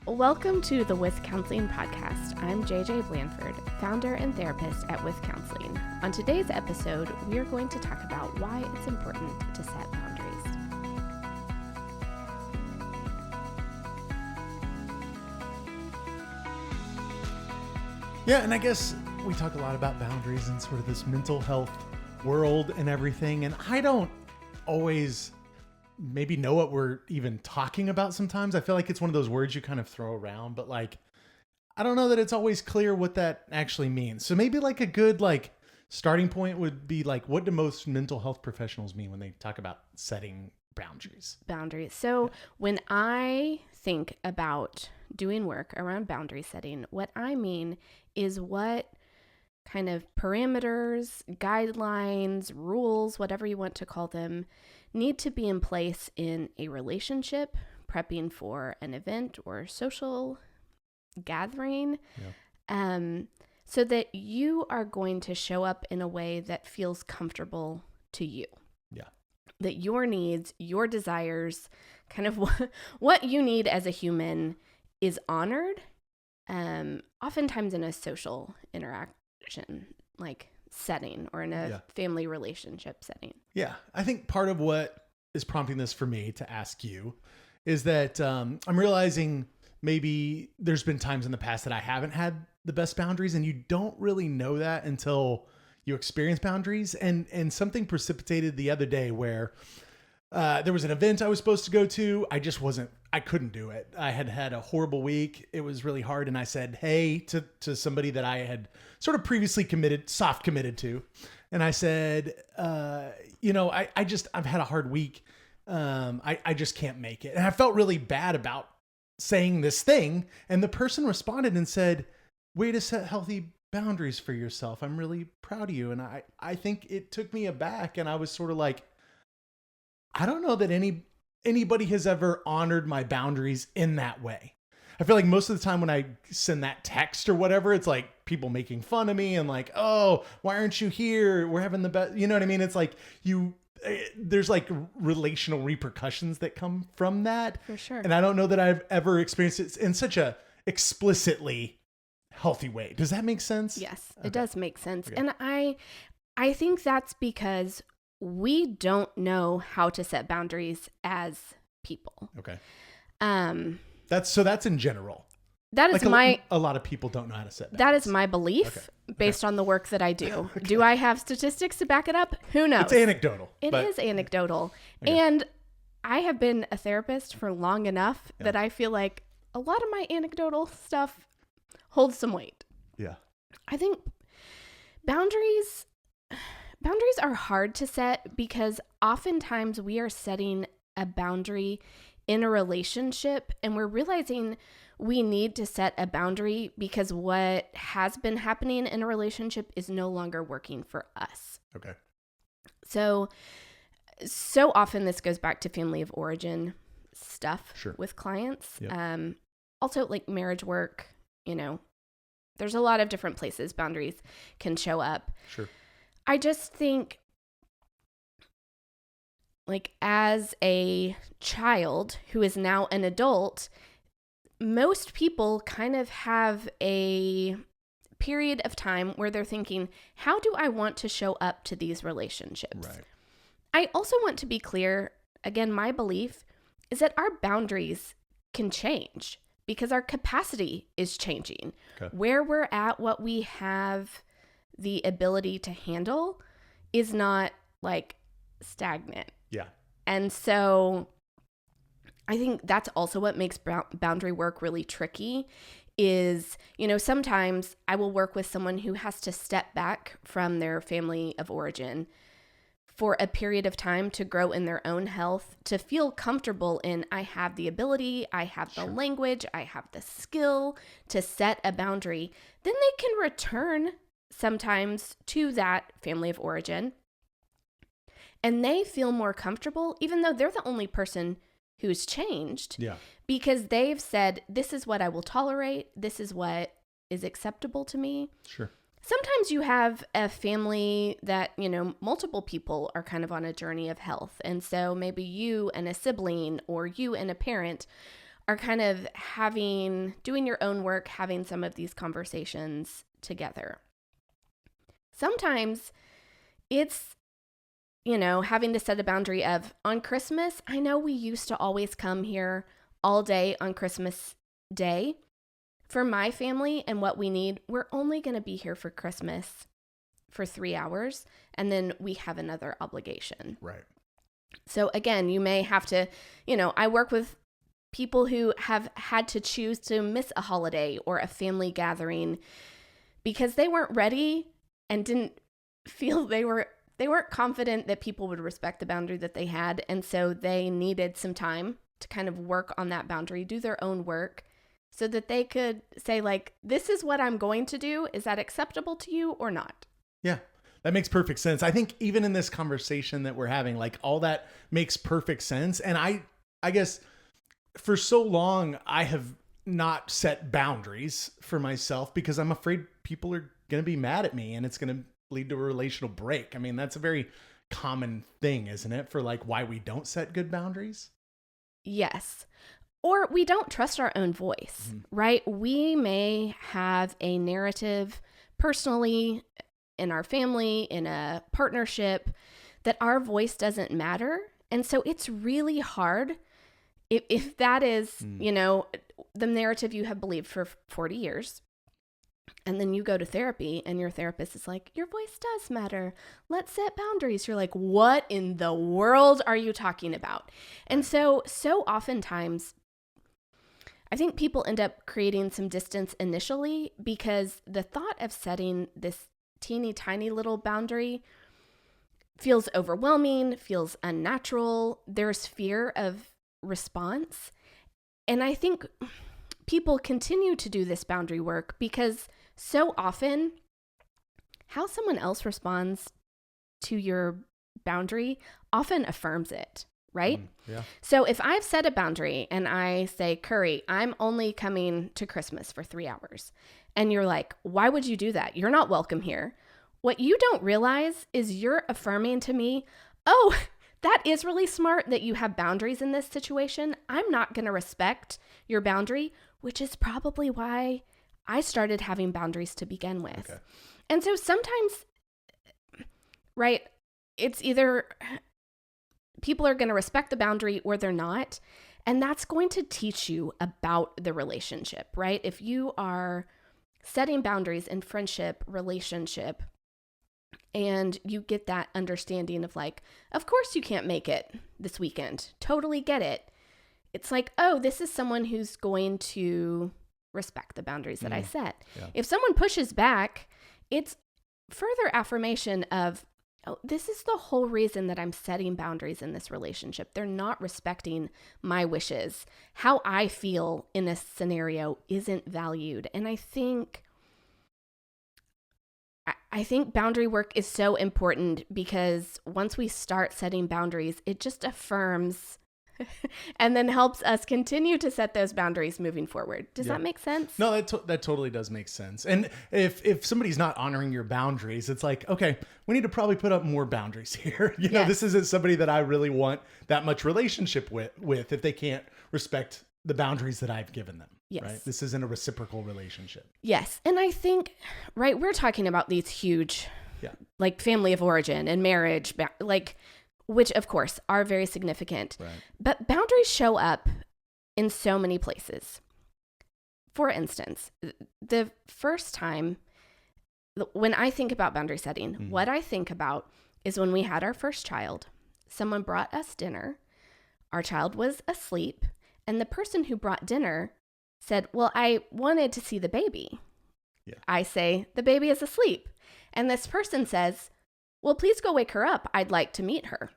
Welcome to the With Counseling podcast. I'm JJ Blanford, founder and therapist at With Counseling. On today's episode, we are going to talk about why it's important to set boundaries. Yeah, and I guess we talk a lot about boundaries and sort of this mental health world and everything, and I don't always maybe know what we're even talking about sometimes. I feel like it's one of those words you kind of throw around, but like, I don't know that it's always clear what that actually means. So maybe like a good starting point would be like, what do most mental health professionals mean when they talk about setting boundaries? Boundaries. So when I think about doing work around boundary setting, what I mean is what kind of parameters, guidelines, rules, whatever you want to call them, need to be in place in a relationship, prepping for an event or social gathering, so that you are going to show up in a way that feels comfortable to you. Yeah. That your needs, your desires, kind of what you need as a human is honored, oftentimes in a social interaction, like setting or in a family relationship setting. Yeah. I think part of what is prompting this for me to ask you is that I'm realizing maybe there's been times in the past that I haven't had the best boundaries, and you don't really know that until you experience boundaries. And something precipitated the other day where there was an event I was supposed to go to. I couldn't do it. I had had a horrible week. It was really hard. And I said, hey, to somebody that I had sort of previously soft committed to. And I said, I've had a hard week. I just can't make it. And I felt really bad about saying this thing. And the person responded and said, way to set healthy boundaries for yourself. I'm really proud of you. And I think it took me aback. And I was sort of like, I don't know that anybody has ever honored my boundaries in that way. I feel like most of the time when I send that text or whatever, it's like people making fun of me and like, oh, why aren't you here? We're having the best, you know what I mean? It's like there's like relational repercussions that come from that. For sure. And I don't know that I've ever experienced it in such a explicitly healthy way. Does that make sense? Yes, okay. It does make sense. Okay. And I think that's because we don't know how to set boundaries as people. Okay. That's in general. That is a lot of people don't know how to set boundaries. That is my belief based on the work that I do. Okay. Do I have statistics to back it up? Who knows? It's anecdotal. It is anecdotal. Okay. And I have been a therapist for long enough that I feel like a lot of my anecdotal stuff holds some weight. Yeah. I think boundaries are hard to set because oftentimes we are setting a boundary in a relationship and we're realizing we need to set a boundary because what has been happening in a relationship is no longer working for us. Okay. So often this goes back to family of origin stuff with clients. Yep. Also like marriage work, there's a lot of different places boundaries can show up. Sure. I just think, like, as a child who is now an adult, most people kind of have a period of time where they're thinking, how do I want to show up to these relationships? Right. I also want to be clear, again, my belief is that our boundaries can change because our capacity is changing. Okay. Where we're at, what we have the ability to handle is not like stagnant. Yeah. And so I think that's also what makes boundary work really tricky is, sometimes I will work with someone who has to step back from their family of origin for a period of time to grow in their own health, to feel comfortable in, I have the ability, I have the language, I have the skill to set a boundary. Then they can return sometimes to that family of origin, and they feel more comfortable, even though they're the only person who's changed. Yeah. Because they've said, this is what I will tolerate. This is what is acceptable to me. Sure. Sometimes you have a family that, multiple people are kind of on a journey of health. And so maybe you and a sibling or you and a parent are kind of doing your own work, having some of these conversations together. Sometimes it's, having to set a boundary of, on Christmas, I know we used to always come here all day on Christmas Day. For my family and what we need, we're only going to be here for Christmas for 3 hours, and then we have another obligation. Right. So again, you may have to, I work with people who have had to choose to miss a holiday or a family gathering because they weren't ready and didn't feel they weren't confident that people would respect the boundary that they had. And so they needed some time to kind of work on that boundary, do their own work so that they could say, like, this is what I'm going to do. Is that acceptable to you or not? Yeah, that makes perfect sense. I think even in this conversation that we're having, like, all that makes perfect sense. And I guess for so long, I have not set boundaries for myself because I'm afraid people are going to be mad at me and it's going to lead to a relational break. I mean, that's a very common thing, isn't it? For like why we don't set good boundaries. Yes. Or we don't trust our own voice, right? We may have a narrative personally in our family, in a partnership, that our voice doesn't matter. And so it's really hard if that is, the narrative you have believed for 40 years. And then you go to therapy and your therapist is like, your voice does matter. Let's set boundaries. You're like, what in the world are you talking about? And so oftentimes, I think people end up creating some distance initially because the thought of setting this teeny tiny little boundary feels overwhelming, feels unnatural. There's fear of response. And I think people continue to do this boundary work because so often how someone else responds to your boundary often affirms it, right? Yeah. So if I've set a boundary and I say, Currey, I'm only coming to Christmas for 3 hours. And you're like, why would you do that? You're not welcome here. What you don't realize is you're affirming to me, oh, that is really smart that you have boundaries in this situation. I'm not going to respect your boundary, which is probably why I started having boundaries to begin with. Okay. And so sometimes, right, it's either people are going to respect the boundary or they're not. And that's going to teach you about the relationship, right? If you are setting boundaries in friendship, relationship, and you get that understanding of like, of course you can't make it this weekend. Totally get it. It's like, oh, this is someone who's going to respect the boundaries that I set. Yeah. If someone pushes back, it's further affirmation of, oh, this is the whole reason that I'm setting boundaries in this relationship. They're not respecting my wishes. How I feel in this scenario isn't valued. And I think boundary work is so important because once we start setting boundaries, it just affirms and then helps us continue to set those boundaries moving forward. Does that make sense? No, that totally does make sense. And if somebody's not honoring your boundaries, it's like, okay, we need to probably put up more boundaries here. You know, this isn't somebody that I really want that much relationship with if they can't respect the boundaries that I've given them. Yes. Right? This isn't a reciprocal relationship. Yes. And I think, right, we're talking about these huge, like family of origin and marriage, like, which of course are very significant. Right. But boundaries show up in so many places. For instance, the first time when I think about boundary setting, what I think about is when we had our first child, someone brought us dinner, our child was asleep, and the person who brought dinner said, well, I wanted to see the baby. Yeah. I say, the baby is asleep. And this person says, well, please go wake her up. I'd like to meet her.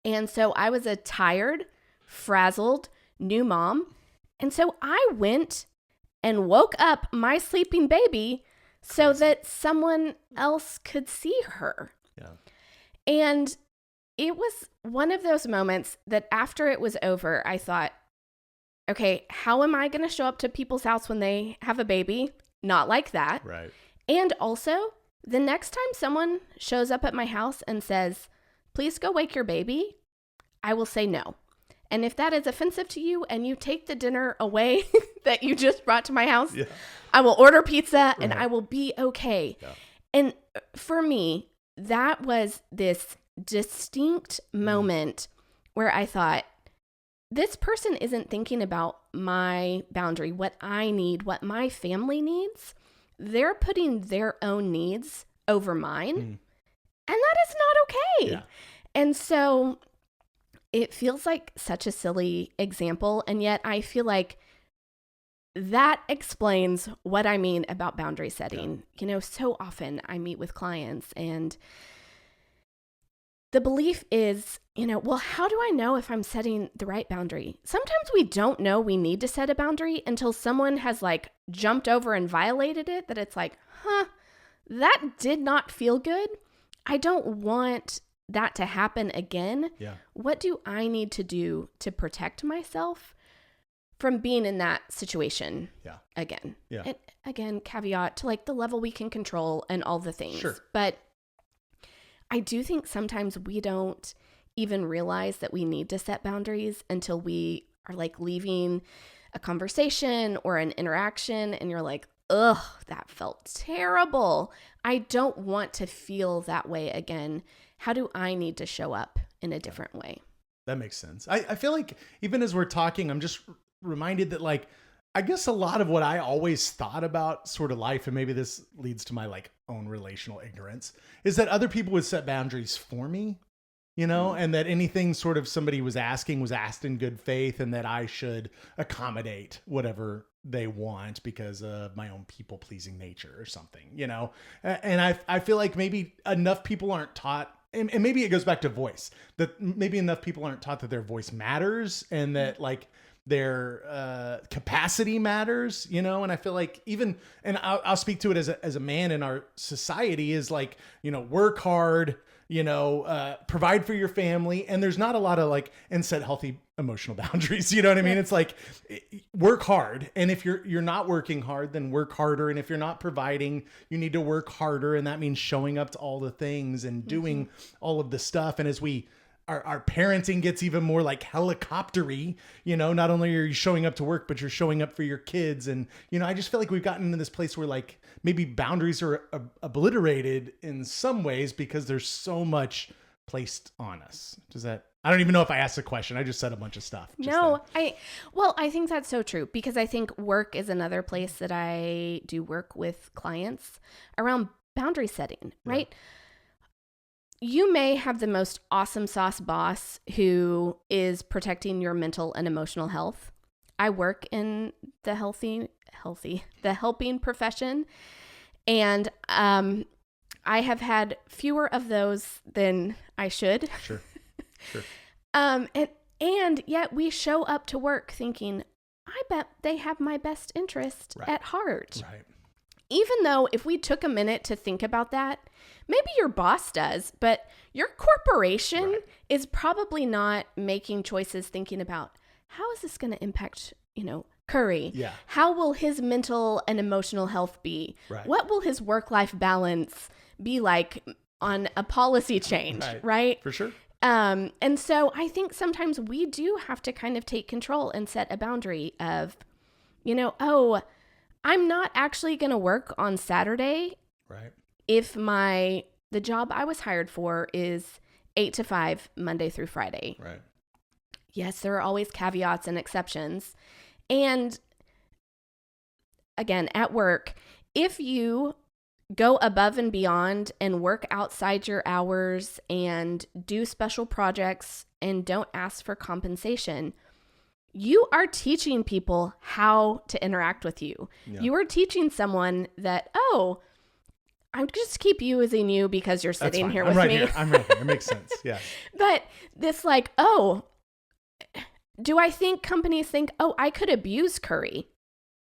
And so I was a tired, frazzled new mom. And so I went and woke up my sleeping baby so that someone else could see her. Yeah. And it was one of those moments that after it was over, I thought, okay, how am I going to show up to people's house when they have a baby? Not like that. Right. And also, the next time someone shows up at my house and says, please go wake your baby, I will say no. And if that is offensive to you and you take the dinner away that you just brought to my house, I will order pizza and I will be okay. Yeah. And for me, that was this distinct moment where I thought, this person isn't thinking about my boundary, what I need, what my family needs. They're putting their own needs over mine. And that is not okay. Yeah. And so it feels like such a silly example. And yet I feel like that explains what I mean about boundary setting. So often I meet with clients and the belief is, well, how do I know if I'm setting the right boundary? Sometimes we don't know we need to set a boundary until someone has jumped over and violated it, that it's like, that did not feel good. I don't want that to happen again. Yeah. What do I need to do to protect myself from being in that situation again? Yeah. And again, caveat to the level we can control and all the things. Sure. But I do think sometimes we don't even realize that we need to set boundaries until we are leaving a conversation or an interaction and you're like, ugh, that felt terrible. I don't want to feel that way again. How do I need to show up in a different way? That makes sense. I feel like even as we're talking, I'm just reminded that I guess a lot of what I always thought about sort of life, and maybe this leads to my own relational ignorance, is that other people would set boundaries for me, and that anything sort of somebody was asking was asked in good faith, and that I should accommodate whatever they want because of my own people pleasing nature or something, and I feel like maybe enough people aren't taught, and maybe it goes back to voice, that maybe enough people aren't taught that their voice matters and that their capacity matters, and I feel like even, and I'll speak to it as a man in our society, is work hard, provide for your family, and there's not a lot of and set healthy emotional boundaries. You know what I mean? It's work hard, and if you're not working hard, then work harder, and if you're not providing, you need to work harder, and that means showing up to all the things and doing all of the stuff. And as our parenting gets even more helicoptery, not only are you showing up to work, but you're showing up for your kids. And, I just feel like we've gotten into this place where maybe boundaries are obliterated in some ways because there's so much placed on us. I don't even know if I asked the question. I just said a bunch of stuff. I think that's so true, because I think work is another place that I do work with clients around boundary setting, right? Yeah. You may have the most awesome sauce boss who is protecting your mental and emotional health. I work in the the helping profession. And I have had fewer of those than I should. Sure. And yet we show up to work thinking, I bet they have my best interest at heart. Right. Even though if we took a minute to think about that, maybe your boss does, but your corporation is probably not making choices thinking about, how is this going to impact, Currey? Yeah. How will his mental and emotional health be? Right. What will his work-life balance be like on a policy change, right? For sure. And so I think sometimes we do have to kind of take control and set a boundary of, I'm not actually going to work on Saturday. Right. If the job I was hired for is 8 to 5, Monday through Friday. Right. Yes, there are always caveats and exceptions. And again, at work, if you go above and beyond and work outside your hours and do special projects and don't ask for compensation, you are teaching people how to interact with you. Yeah. You are teaching someone that, I'm just keep using you because you're sitting here with me. I'm right here. It makes sense. Yeah. But this do I think companies think, I could abuse Currey?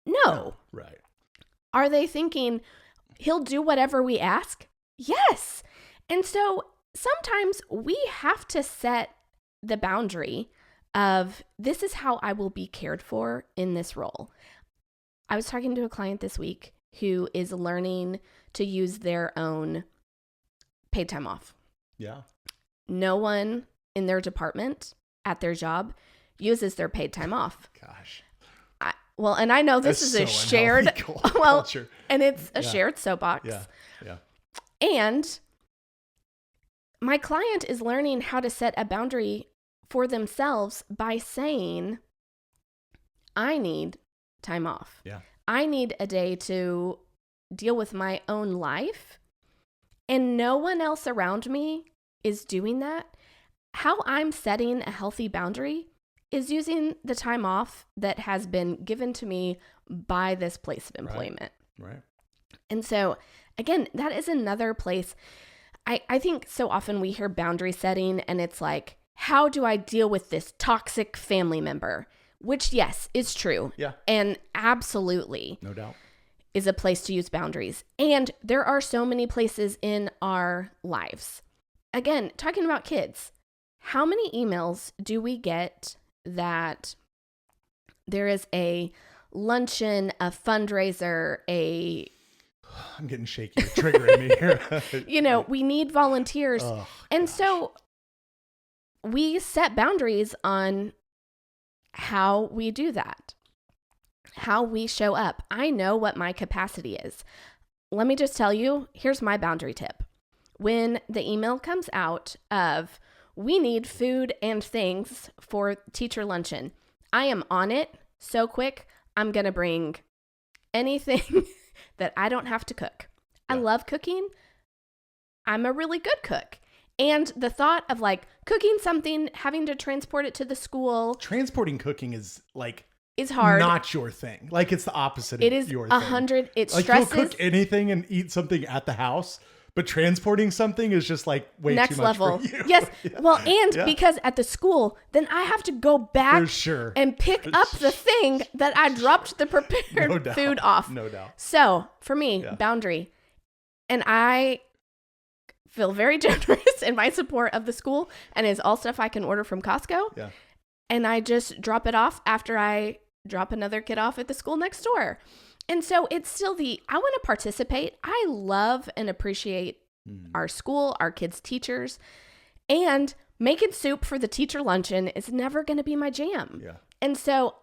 No. Right. Are they thinking he'll do whatever we ask? Yes. And so sometimes we have to set the boundary of, this is how I will be cared for in this role. I was talking to a client this week who is learning to use their own paid time off. Yeah. No one in their department at their job uses their paid time off. Gosh. Well, and I know this is a shared, culture. And it's a shared soapbox. Yeah. And my client is learning how to set a boundary for themselves by saying, I need time off. Yeah. I need a day to deal with my own life, and no one else around me is doing that. How I'm setting a healthy boundary is using the time off that has been given to me by this place of employment. Right. And so, again, that is another place. I think so often we hear boundary setting and it's like, how do I deal with this toxic family member? Which, yes, is true. Yeah. And absolutely. No doubt. Is a place to use boundaries. And there are so many places in our lives. Again, talking about kids, how many emails do we get that there is a luncheon, a fundraiser, I'm getting shaky. You're triggering me here. We need volunteers. Oh, and gosh. So we set boundaries on how we do that, how we show up. I know what my capacity is. Let me just tell you, here's my boundary tip. When the email comes out of, we need food and things for teacher luncheon, I am on it so quick. I'm going to bring anything that I don't have to cook. I love cooking. I'm a really good cook. And the thought of like cooking something, having to transport it to the school. Transporting cooking is hard. Not your thing. Like it's the opposite it of is your 100. thing. It like stresses. You'll cook anything and eat something at the house, but transporting something is just like way next too much level. for you. Yes. Well, and because at the school, then I have to go back and pick up the thing that I dropped the prepared food off. No doubt. So for me, boundary. And I feel very generous in my support of the school, and it's all stuff I can order from Costco. Yeah. And I just drop it off after I drop another kid off at the school next door. And so it's still I want to participate. I love and appreciate our school, our kids' teachers, and making soup for the teacher luncheon is never going to be my jam. Yeah. And so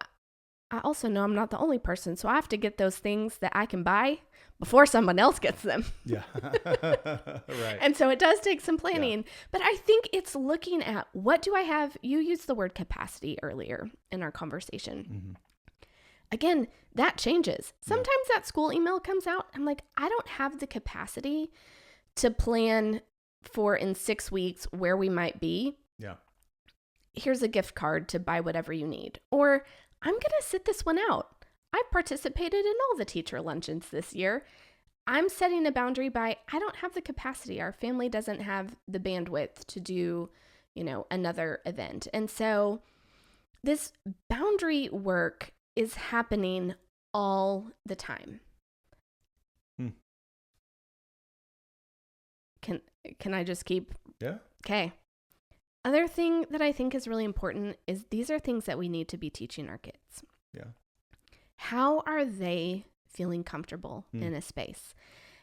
I also know I'm not the only person, so I have to get those things that I can buy before someone else gets them. Yeah. Right. And so it does take some planning, but I think it's looking at what do I have? You used the word capacity earlier in our conversation. Mm-hmm. Again, that changes. Sometimes that school email comes out. I'm like, I don't have the capacity to plan for in 6 weeks where we might be. Yeah. Here's a gift card to buy whatever you need. Or I'm going to sit this one out. I've participated in all the teacher luncheons this year. I'm setting a boundary by, I don't have the capacity. Our family doesn't have the bandwidth to do, another event. And so this boundary work is happening all the time. Can I just keep? Yeah. Okay. Other thing that I think is really important is these are things that we need to be teaching our kids. Yeah. How are they feeling comfortable in a space?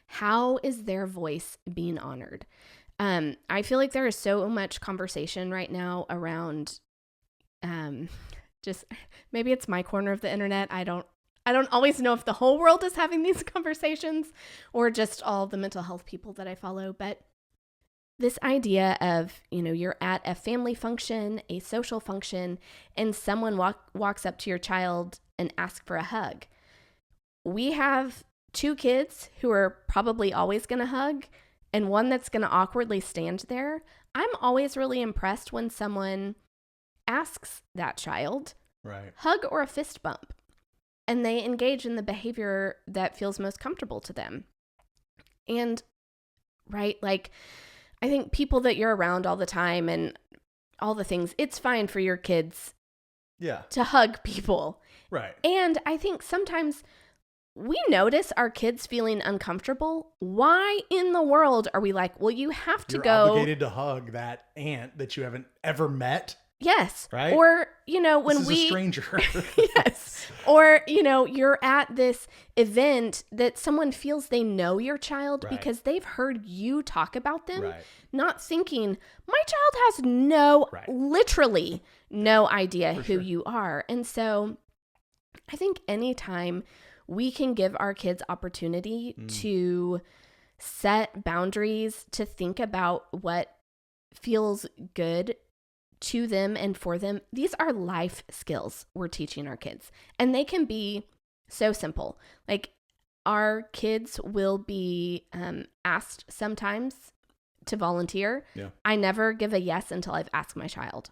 How is their voice being honored? I feel like there is so much conversation right now around just maybe it's my corner of the internet. I don't always know if the whole world is having these conversations or just all the mental health people that I follow, but this idea of, you're at a family function, a social function, and someone walks up to your child and asks for a hug. We have 2 kids who are probably always going to hug and one that's going to awkwardly stand there. I'm always really impressed when someone asks that child, hug or a fist bump, and they engage in the behavior that feels most comfortable to them. And, I think people that you're around all the time and all the things, it's fine for your kids to hug people. Right. And I think sometimes we notice our kids feeling uncomfortable. Why in the world are we like, well, you have to You're go. obligated to hug that aunt that you haven't ever met. Yes. Right. Or, when this is a stranger. Yes. Or, you're at this event that someone feels they know your child because they've heard you talk about them, not thinking my child has literally no idea For who sure. you are. And so I think anytime we can give our kids opportunity to set boundaries, to think about what feels good to them and for them, these are life skills we're teaching our kids. And they can be so simple. Like, our kids will be asked sometimes to volunteer. Yeah. I never give a yes until I've asked my child,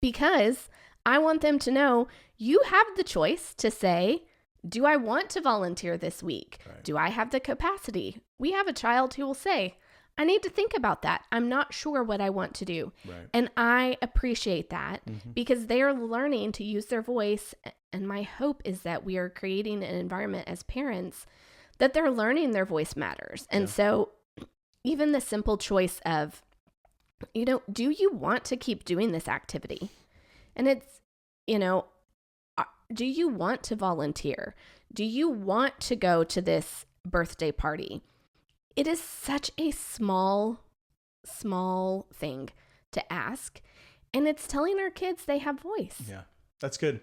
because I want them to know you have the choice to say, do I want to volunteer this week? Right. Do I have the capacity? We have a child who will say, I need to think about that. I'm not sure what I want to do. Right. And I appreciate that because they are learning to use their voice. And my hope is that we are creating an environment as parents that they're learning their voice matters. And so even the simple choice of, do you want to keep doing this activity? And it's, do you want to volunteer? Do you want to go to this birthday party? It is such a small thing to ask. And it's telling our kids they have voice. Yeah, that's good.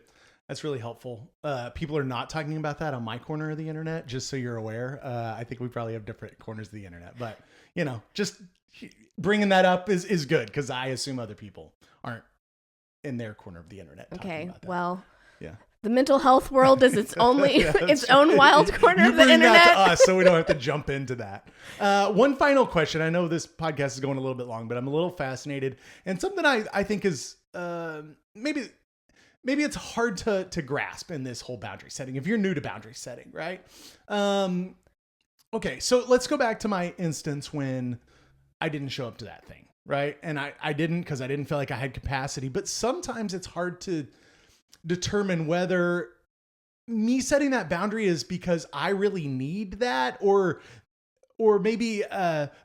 That's really helpful. People are not talking about that on my corner of the internet, just so you're aware. I think we probably have different corners of the internet, but just bringing that up is good, because I assume other people aren't in their corner of the internet talking about that. Well, yeah. The mental health world is its own wild corner of the bring internet. that to us, so we don't have to jump into that. One final question. I know this podcast is going a little bit long, but I'm a little fascinated, and something I think is maybe it's hard to grasp in this whole boundary setting, if you're new to boundary setting, right? Okay, so let's go back to my instance when I didn't show up to that thing, right? And I didn't, because I didn't feel like I had capacity. But sometimes it's hard to determine whether me setting that boundary is because I really need that, or maybe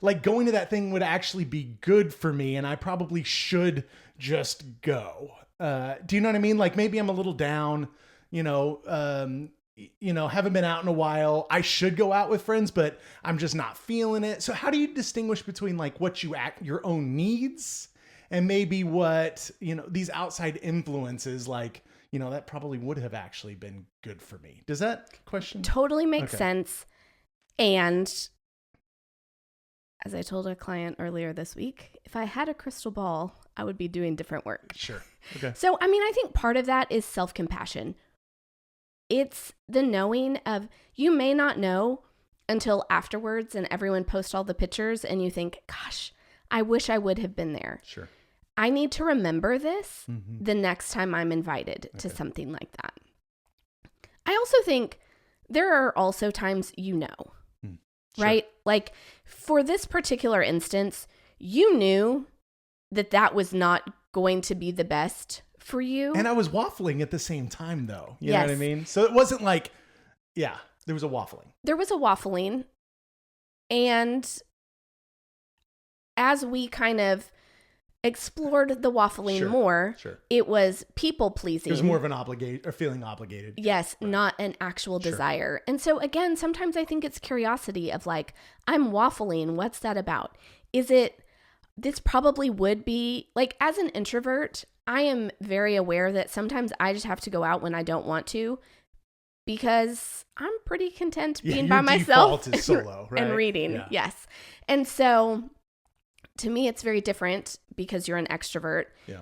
like going to that thing would actually be good for me and I probably should just go. Do you know what I mean? Like, maybe I'm a little down, haven't been out in a while. I should go out with friends, but I'm just not feeling it. So how do you distinguish between like what your own needs and maybe what, these outside influences, like, that probably would have actually been good for me? Does that question totally make sense? And as I told a client earlier this week, if I had a crystal ball, I would be doing different work. Sure. Okay. So, I think part of that is self-compassion. It's the knowing of, you may not know until afterwards and everyone posts all the pictures and you think, gosh, I wish I would have been there. Sure. I need to remember this the next time I'm invited to something like that. I also think there are also times right? Like, for this particular instance, you knew that was not going to be the best for you. And I was waffling at the same time, though. You know what I mean? So it wasn't like, there was a waffling. There was a waffling. And as we kind of explored the waffling more, it was people pleasing. It was more of an feeling obligated. Yes, right. Not an actual desire. And so again, sometimes I think it's curiosity of like, I'm waffling. What's that about? This probably would be like, as an introvert, I am very aware that sometimes I just have to go out when I don't want to, because I'm pretty content being by myself default is solo, right? And reading. Yeah. Yes. And so to me, it's very different because you're an extrovert. Yeah.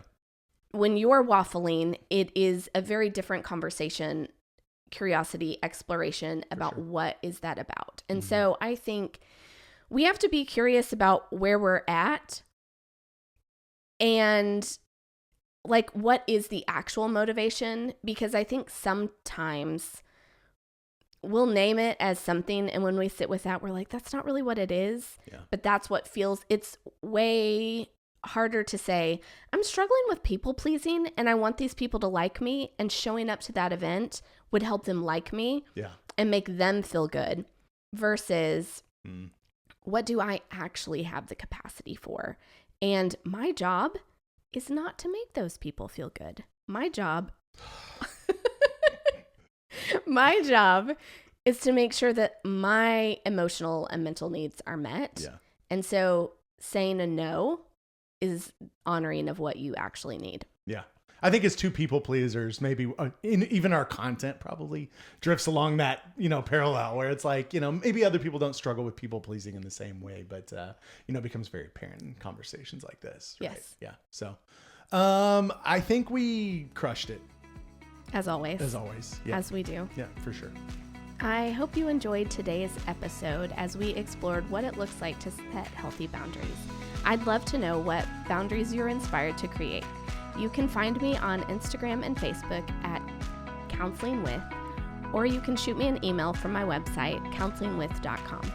When you're waffling, it is a very different conversation, curiosity, exploration about what is that about. And so I think we have to be curious about where we're at and like, what is the actual motivation? Because I think sometimes we'll name it as something, and when we sit with that, we're like, that's not really what it is. Yeah. But that's what feels, it's way harder to say, I'm struggling with people pleasing and I want these people to like me, and showing up to that event would help them like me and make them feel good, versus what do I actually have the capacity for? And my job is not to make those people feel good. My job is to make sure that my emotional and mental needs are met. Yeah. And so saying a no is honoring of what you actually need. Yeah. I think as two people pleasers, maybe even our content probably drifts along that, parallel where it's like, maybe other people don't struggle with people pleasing in the same way, but, it becomes very apparent in conversations like this. Right? Yes. Yeah. So, I think we crushed it. As always. Yeah. As we do. Yeah, for sure. I hope you enjoyed today's episode as we explored what it looks like to set healthy boundaries. I'd love to know what boundaries you're inspired to create. You can find me on Instagram and Facebook at counselingwith, or you can shoot me an email from my website, counselingwith.com.